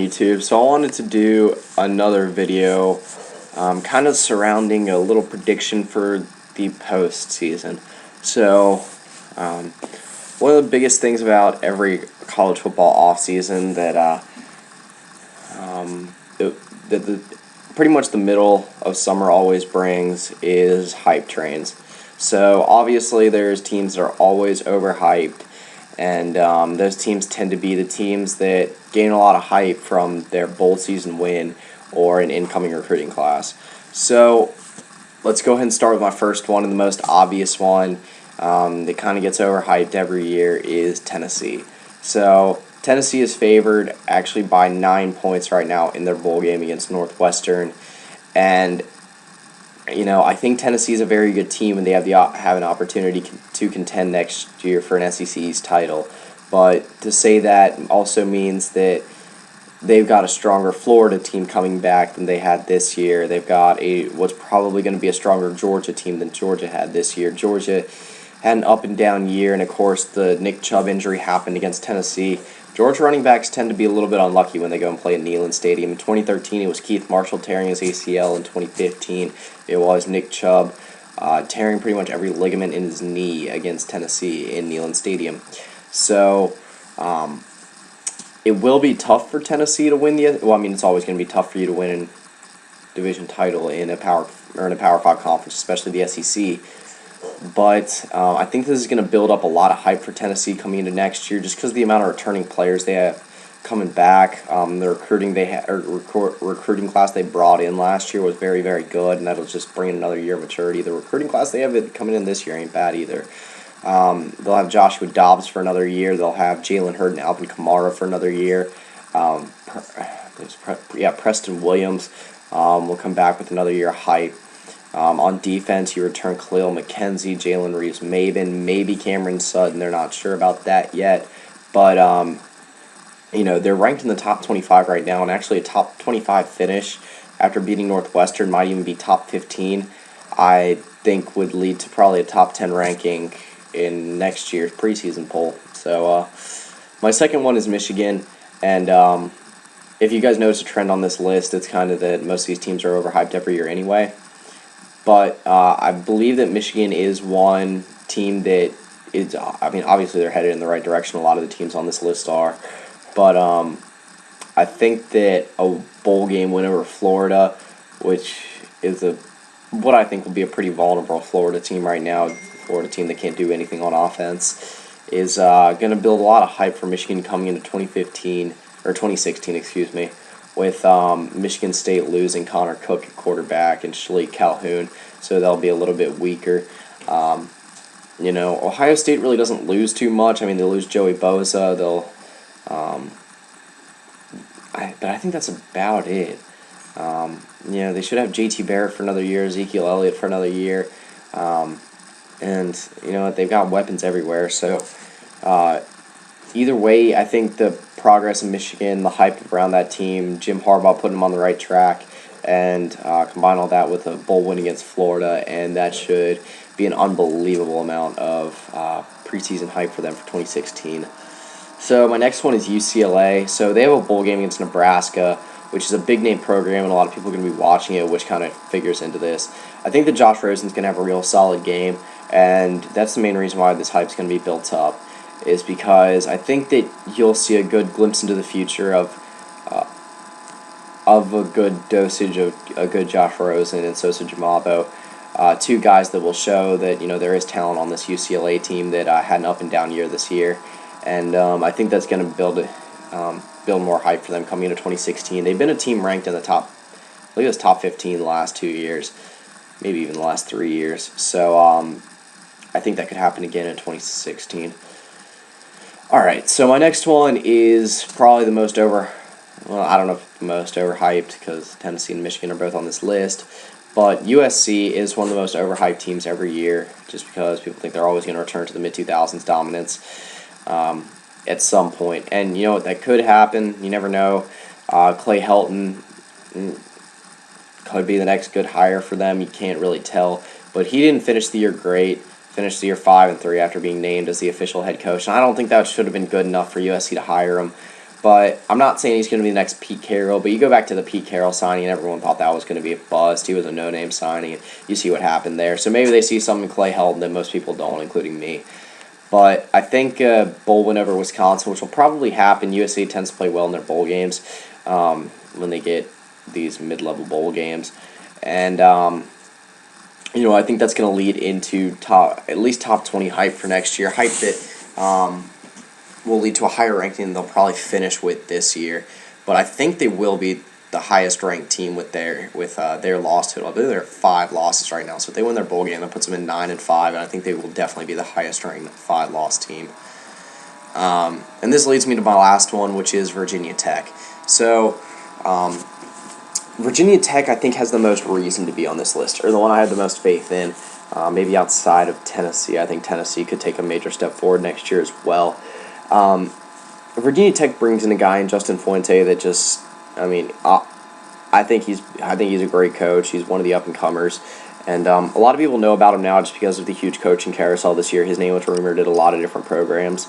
YouTube. So I wanted to do another video kind of surrounding a little prediction for the postseason. So one of the biggest things about every college football offseason that pretty much the middle of summer always brings is hype trains. So obviously there's teams that are always overhyped, and those teams tend to be the teams that gain a lot of hype from their bowl season win or an incoming recruiting class. So let's go ahead and start with my first one, and the most obvious one that kind of gets overhyped every year is Tennessee. So Tennessee is favored actually by 9 points right now in their bowl game against Northwestern, and I think Tennessee is a very good team, and they have an opportunity to contend next year for an SEC East title. But to say that also means that they've got a stronger Florida team coming back than they had this year. They've got what's probably going to be a stronger Georgia team than Georgia had this year. Georgia had an up and down year, and of course the Nick Chubb injury happened against Tennessee. Georgia running backs tend to be a little bit unlucky when they go and play at Neyland Stadium. In 2013, it was Keith Marshall tearing his ACL. In 2015, it was Nick Chubb tearing pretty much every ligament in his knee against Tennessee in Neyland Stadium. So it will be tough for Tennessee to win it's always going to be tough for you to win a division title in a Power 5 conference, especially the SEC. But I think this is going to build up a lot of hype for Tennessee coming into next year, just because of the amount of returning players they have coming back. The recruiting class they brought in last year was very, very good, and that'll just bring in another year of maturity. The recruiting class they have coming in this year ain't bad either. They'll have Joshua Dobbs for another year. They'll have Jalen Hurd and Alvin Kamara for another year. Preston Williams will come back with another year of hype. On defense, you return Khalil McKenzie, Jalen Reeves-Maybin, maybe Cameron Sutton. They're not sure about that yet. But, they're ranked in the top 25 right now, and actually a top 25 finish after beating Northwestern might even be top 15. I think would lead to probably a top 10 ranking in next year's preseason poll. So my second one is Michigan, and if you guys notice a trend on this list, it's kind of that most of these teams are overhyped every year anyway. But I believe that Michigan is one team that is, obviously they're headed in the right direction. A lot of the teams on this list are. But I think that a bowl game win over Florida, which is what I think will be a pretty vulnerable Florida team right now, Florida team that can't do anything on offense, is going to build a lot of hype for Michigan coming into 2016, with Michigan State losing Connor Cook at quarterback and Shalik Calhoun, so they'll be a little bit weaker. Ohio State really doesn't lose too much. They lose Joey Bosa. But I think that's about it. They should have J.T. Barrett for another year, Ezekiel Elliott for another year, and they've got weapons everywhere. So either way, I think the progress in Michigan, the hype around that team, Jim Harbaugh putting them on the right track, and combine all that with a bowl win against Florida, and that should be an unbelievable amount of preseason hype for them for 2016. So my next one is UCLA. So they have a bowl game against Nebraska, which is a big-name program, and a lot of people are going to be watching it, which kind of figures into this. I think that Josh Rosen's going to have a real solid game, and that's the main reason why this hype's going to be built up, is because I think that you'll see a good glimpse into the future of a good dosage of a good Josh Rosen and Sosa Jamabo, two guys that will show that there is talent on this UCLA team that had an up and down year this year, and I think that's going to build more hype for them coming into 2016. They've been a team ranked in the top, I believe it was top 15 the last 2 years, maybe even the last 3 years. So I think that could happen again in 2016. All right, so my next one is probably the most I don't know if the most overhyped, because Tennessee and Michigan are both on this list, but USC is one of the most overhyped teams every year, just because people think they're always going to return to the mid-2000s dominance at some point. And that could happen. You never know. Clay Helton could be the next good hire for them. You can't really tell. But he didn't finish the year great. Finished the year 5-3 after being named as the official head coach. And I don't think that should have been good enough for USC to hire him. But I'm not saying he's going to be the next Pete Carroll, but you go back to the Pete Carroll signing, and everyone thought that was going to be a bust. He was a no-name signing, and you see what happened there. So maybe they see something in Clay Helton that most people don't, including me. But I think bowl win over Wisconsin, which will probably happen. USA tends to play well in their bowl games when they get these mid-level bowl games. And, I think that's going to lead into at least top 20 hype for next year. Hype that will lead to a higher ranking than they'll probably finish with this year. But I think they will be the highest ranked team with their loss total. I believe they're 5 losses right now. So if they win their bowl game, that puts them in 9-5, and I think they will definitely be the highest ranked 5-loss team. And this leads me to my last one, which is Virginia Tech. So Virginia Tech, I think, has the most reason to be on this list, or the one I have the most faith in. Maybe outside of Tennessee. I think Tennessee could take a major step forward next year as well. Virginia Tech brings in a guy in Justin Fuente that just, I think he's a great coach. He's one of the up and comers, and a lot of people know about him now just because of the huge coaching carousel this year. His name was rumored at a lot of different programs,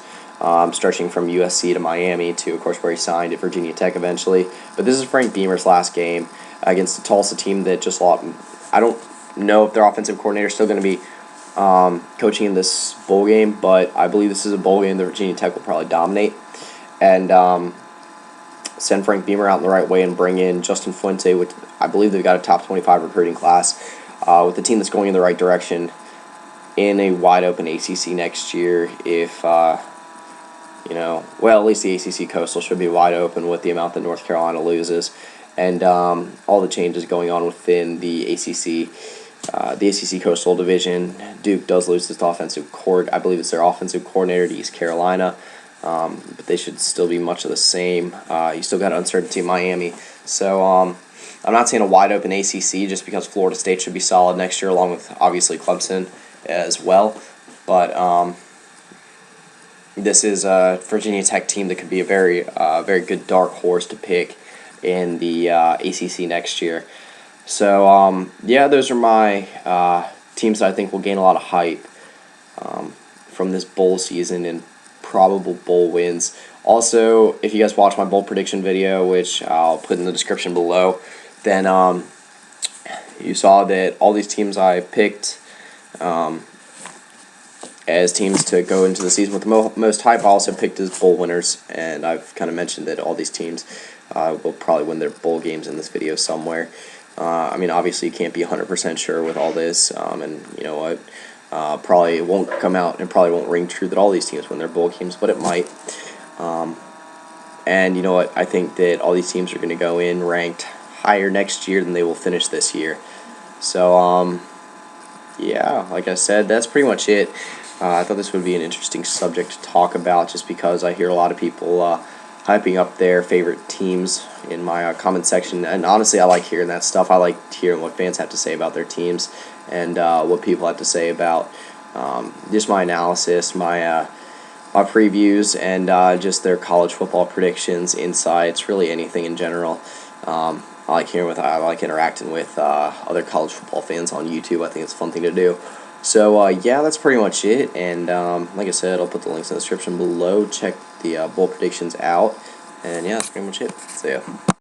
stretching from USC to Miami to, of course, where he signed at Virginia Tech eventually. But this is Frank Beamer's last game against the Tulsa team that just lost. I don't know if their offensive coordinator is still going to be coaching in this bowl game, but I believe this is a bowl game that Virginia Tech will probably dominate, and send Frank Beamer out in the right way and bring in Justin Fuente, which I believe they've got a top 25 recruiting class, with a team that's going in the right direction in a wide open ACC next year. If at least the ACC Coastal should be wide open with the amount that North Carolina loses, and all the changes going on within the ACC. The ACC Coastal Division. Duke does lose its offensive I believe it's their offensive coordinator to East Carolina, but they should still be much of the same. You still got uncertainty in Miami. So I'm not saying a wide open ACC just because Florida State should be solid next year, along with obviously Clemson as well. But this is a Virginia Tech team that could be a very good dark horse to pick in the ACC next year. So, those are my teams that I think will gain a lot of hype from this bowl season and probable bowl wins. Also, if you guys watch my bowl prediction video, which I'll put in the description below, then you saw that all these teams I picked as teams to go into the season with the most hype, I also picked as bowl winners, and I've kind of mentioned that all these teams will probably win their bowl games in this video somewhere. Obviously you can't be 100% sure with all this, and you know what, probably it won't come out and probably won't ring true that all these teams win their bowl games, but it might. And you know what, I think that all these teams are going to go in ranked higher next year than they will finish this year. So, like I said, that's pretty much it. I thought this would be an interesting subject to talk about just because I hear a lot of people hyping up their favorite teams in my comment section, and honestly I like hearing that stuff. I like hearing what fans have to say about their teams and what people have to say about just my analysis, my previews, and just their college football predictions, insights, really anything in general. I like interacting with other college football fans on YouTube. I think it's a fun thing to do. So, that's pretty much it, and like I said, I'll put the links in the description below. Check the bowl predictions out, and yeah, that's pretty much it. So, yeah.